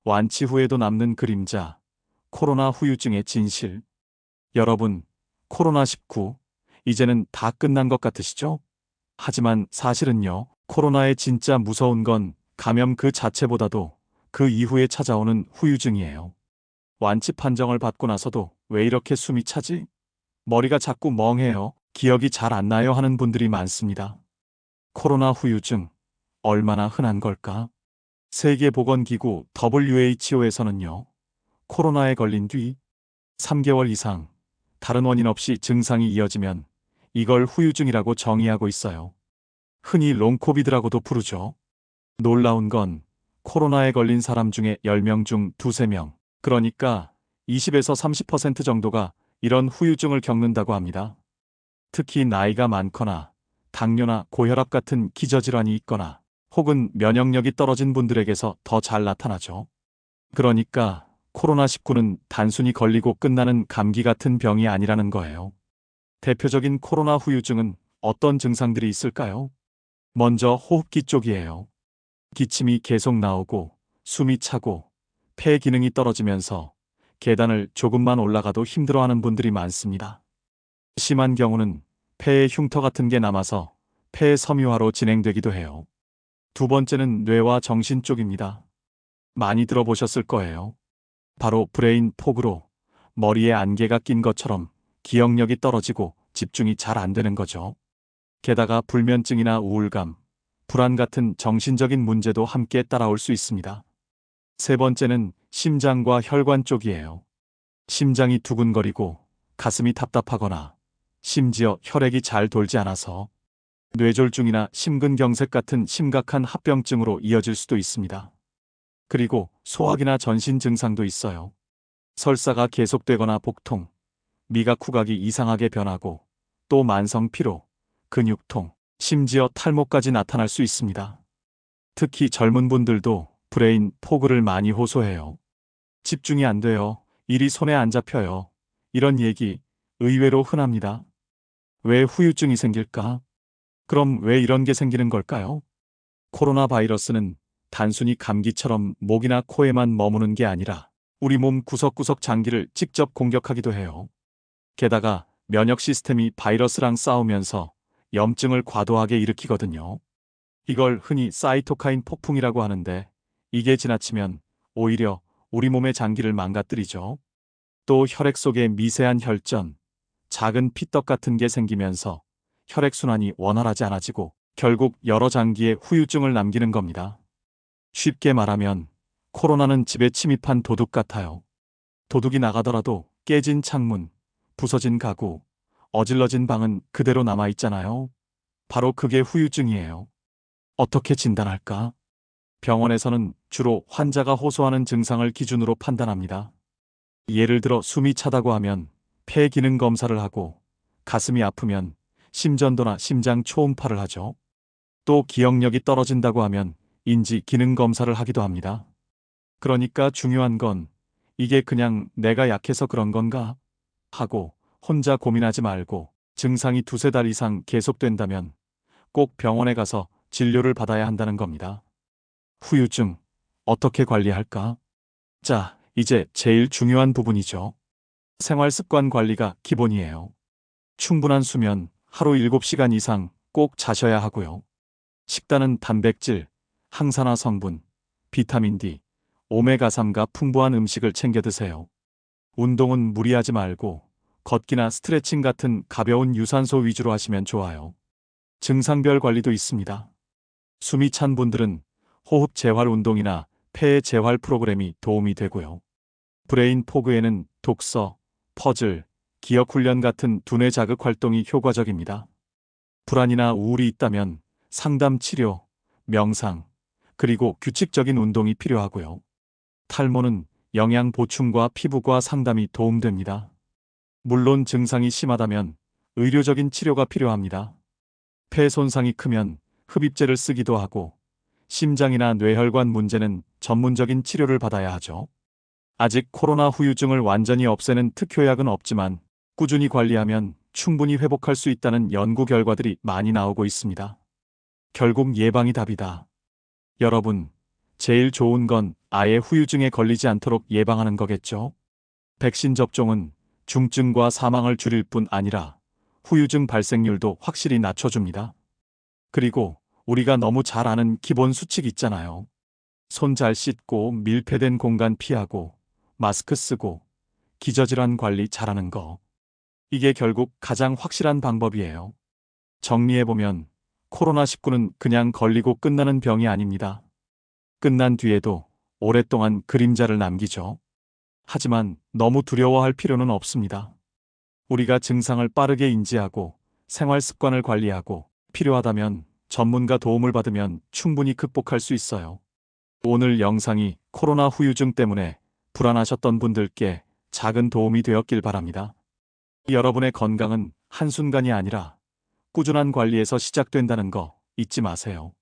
완치 후에도 남는 그림자, 코로나 후유증의 진실. 여러분, 코로나19, 이제는 다 끝난 것 같으시죠? 하지만 사실은요, 코로나의 진짜 무서운 건 감염 그 자체보다도 그 이후에 찾아오는 후유증이에요. 완치 판정을 받고 나서도 왜 이렇게 숨이 차지? 머리가 자꾸 멍해요. 기억이 잘 안 나요 하는 분들이 많습니다. 코로나 후유증, 얼마나 흔한 걸까? 세계보건기구 WHO에서는요, 코로나에 걸린 뒤 3개월 이상 다른 원인 없이 증상이 이어지면 이걸 후유증이라고 정의하고 있어요. 흔히 롱코비드라고도 부르죠. 놀라운 건 코로나에 걸린 사람 중에 10명 중 두세 명, 그러니까 20에서 30% 정도가 이런 후유증을 겪는다고 합니다. 특히 나이가 많거나 당뇨나 고혈압 같은 기저질환이 있거나 혹은 면역력이 떨어진 분들에게서 더 잘 나타나죠. 그러니까 코로나19는 단순히 걸리고 끝나는 감기 같은 병이 아니라는 거예요. 대표적인 코로나 후유증은 어떤 증상들이 있을까요? 먼저 호흡기 쪽이에요. 기침이 계속 나오고 숨이 차고 폐 기능이 떨어지면서 계단을 조금만 올라가도 힘들어하는 분들이 많습니다. 심한 경우는 폐에 흉터 같은 게 남아서 폐 섬유화로 진행되기도 해요. 두 번째는 뇌와 정신 쪽입니다. 많이 들어보셨을 거예요. 바로 브레인 포그로 머리에 안개가 낀 것처럼 기억력이 떨어지고 집중이 잘 안 되는 거죠. 게다가 불면증이나 우울감, 불안 같은 정신적인 문제도 함께 따라올 수 있습니다. 세 번째는 심장과 혈관 쪽이에요. 심장이 두근거리고 가슴이 답답하거나 심지어 혈액이 잘 돌지 않아서 뇌졸중이나 심근경색 같은 심각한 합병증으로 이어질 수도 있습니다. 그리고 소화기나 전신 증상도 있어요. 설사가 계속되거나 복통, 미각 후각이 이상하게 변하고 또 만성 피로, 근육통, 심지어 탈모까지 나타날 수 있습니다. 특히 젊은 분들도 브레인 포그를 많이 호소해요. 집중이 안 돼요. 일이 손에 안 잡혀요. 이런 얘기 의외로 흔합니다. 왜 후유증이 생길까? 그럼 왜 이런 게 생기는 걸까요? 코로나 바이러스는 단순히 감기처럼 목이나 코에만 머무는 게 아니라 우리 몸 구석구석 장기를 직접 공격하기도 해요. 게다가 면역 시스템이 바이러스랑 싸우면서 염증을 과도하게 일으키거든요. 이걸 흔히 사이토카인 폭풍이라고 하는데 이게 지나치면 오히려 우리 몸의 장기를 망가뜨리죠. 또 혈액 속에 미세한 혈전, 작은 피떡 같은 게 생기면서 혈액순환이 원활하지 않아지고 결국 여러 장기에 후유증을 남기는 겁니다. 쉽게 말하면 코로나는 집에 침입한 도둑 같아요. 도둑이 나가더라도 깨진 창문, 부서진 가구, 어질러진 방은 그대로 남아있잖아요. 바로 그게 후유증이에요. 어떻게 진단할까? 병원에서는 주로 환자가 호소하는 증상을 기준으로 판단합니다. 예를 들어 숨이 차다고 하면 폐 기능 검사를 하고 가슴이 아프면 심전도나 심장 초음파를 하죠. 또 기억력이 떨어진다고 하면 인지 기능 검사를 하기도 합니다. 그러니까 중요한 건 이게 그냥 내가 약해서 그런 건가? 하고 혼자 고민하지 말고 증상이 두세 달 이상 계속된다면 꼭 병원에 가서 진료를 받아야 한다는 겁니다. 후유증, 어떻게 관리할까? 자, 이제 제일 중요한 부분이죠. 생활 습관 관리가 기본이에요. 충분한 수면, 하루 7시간 이상 꼭 자셔야 하고요. 식단은 단백질, 항산화 성분, 비타민 D, 오메가3가 풍부한 음식을 챙겨 드세요. 운동은 무리하지 말고 걷기나 스트레칭 같은 가벼운 유산소 위주로 하시면 좋아요. 증상별 관리도 있습니다. 숨이 찬 분들은 호흡 재활 운동이나 폐의 재활 프로그램이 도움이 되고요. 브레인 포그에는 독서, 퍼즐, 기억 훈련 같은 두뇌 자극 활동이 효과적입니다. 불안이나 우울이 있다면 상담 치료, 명상, 그리고 규칙적인 운동이 필요하고요. 탈모는 영양 보충과 피부과 상담이 도움됩니다. 물론 증상이 심하다면 의료적인 치료가 필요합니다. 폐 손상이 크면 흡입제를 쓰기도 하고 심장이나 뇌혈관 문제는 전문적인 치료를 받아야 하죠. 아직 코로나 후유증을 완전히 없애는 특효약은 없지만 꾸준히 관리하면 충분히 회복할 수 있다는 연구 결과들이 많이 나오고 있습니다. 결국 예방이 답이다. 여러분, 제일 좋은 건 아예 후유증에 걸리지 않도록 예방하는 거겠죠. 백신 접종은 중증과 사망을 줄일 뿐 아니라 후유증 발생률도 확실히 낮춰줍니다. 그리고 우리가 너무 잘 아는 기본 수칙 있잖아요. 손 잘 씻고 밀폐된 공간 피하고 마스크 쓰고 기저질환 관리 잘하는 거. 이게 결국 가장 확실한 방법이에요. 정리해보면 코로나19는 그냥 걸리고 끝나는 병이 아닙니다. 끝난 뒤에도 오랫동안 그림자를 남기죠. 하지만 너무 두려워할 필요는 없습니다. 우리가 증상을 빠르게 인지하고 생활 습관을 관리하고 필요하다면 전문가 도움을 받으면 충분히 극복할 수 있어요. 오늘 영상이 코로나 후유증 때문에 불안하셨던 분들께 작은 도움이 되었길 바랍니다. 여러분의 건강은 한순간이 아니라 꾸준한 관리에서 시작된다는 거 잊지 마세요.